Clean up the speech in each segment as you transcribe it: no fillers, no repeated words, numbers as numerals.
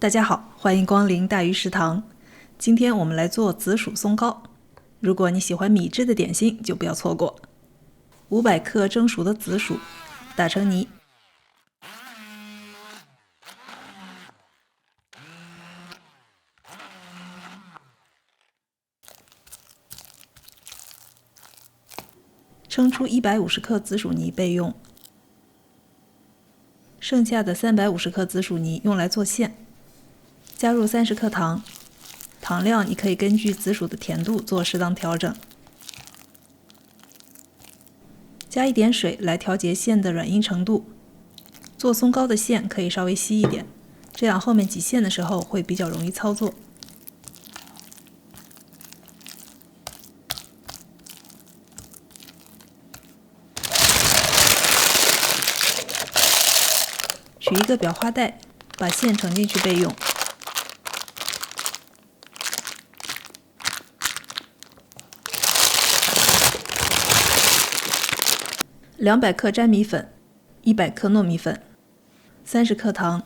大家好，欢迎光临大鱼食堂。今天我们来做紫薯松糕。如果你喜欢米制的点心，就不要错过。500克蒸熟的紫薯，打成泥。称出150克紫薯泥备用。剩下的350克紫薯泥用来做馅。加入30克糖，糖量你可以根据紫薯的甜度做适当调整。加一点水来调节馅的软硬程度。做松糕的馅可以稍微稀一点，这样后面挤馅的时候会比较容易操作。取一个裱花袋，把馅盛进去备用。200克粘米粉，100克糯米粉，30克糖，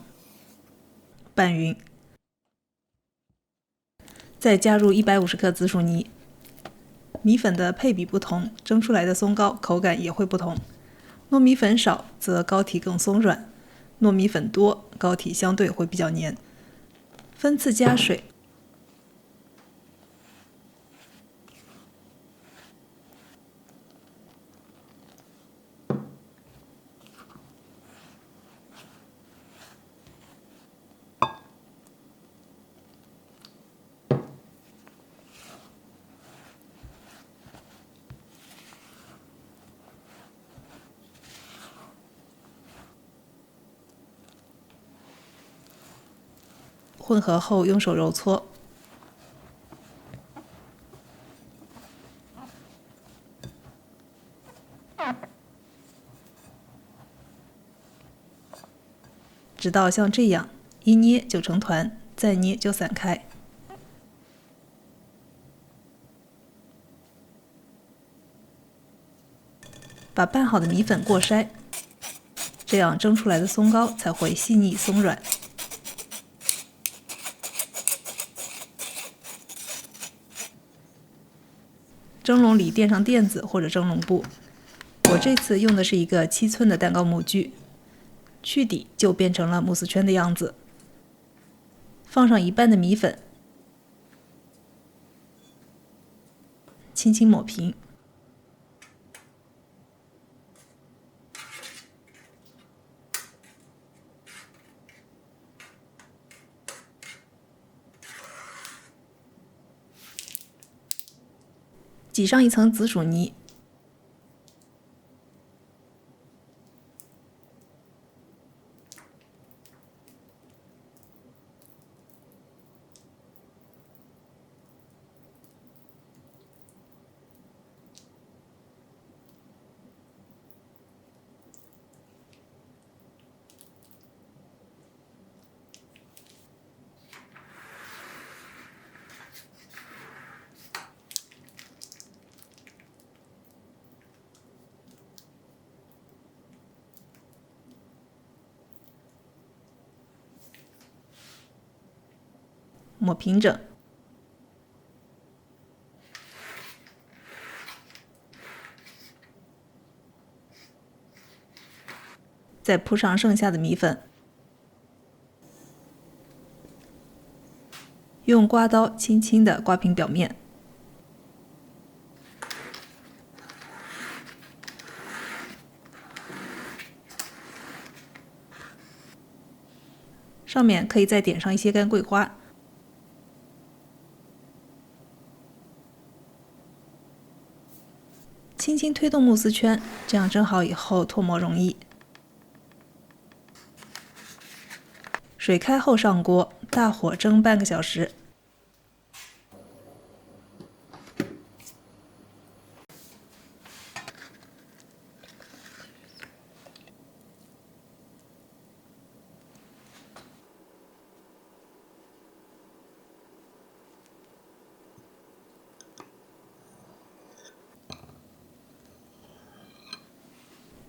拌匀。再加入150克紫薯泥。米粉的配比不同，蒸出来的松糕口感也会不同。糯米粉少则糕体更松软，糯米粉多，糕体相对会比较黏。分次加水。混合后用手揉搓。直到像这样，一捏就成团，再捏就散开。把拌好的米粉过筛，这样蒸出来的松糕才会细腻松软。蒸笼里垫上垫子或者蒸笼布，我这次用的是一个7寸的蛋糕模具，去底就变成了慕斯圈的样子。放上一半的米粉，轻轻抹平。挤上一层紫薯泥，抹平整。再铺上剩下的米粉，用刮刀轻轻地刮平表面。上面可以再点上一些干桂花。轻轻推动慕斯圈，这样蒸好以后脱模容易。水开后上锅，大火蒸半个小时。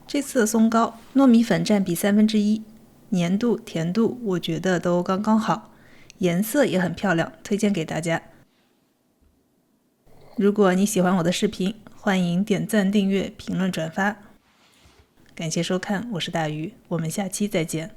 这次的松糕，糯米粉占比1/3，粘度、甜度我觉得都刚刚好。颜色也很漂亮，推荐给大家。如果你喜欢我的视频，欢迎点赞、订阅、评论、转发。感谢收看，我是大鱼，我们下期再见。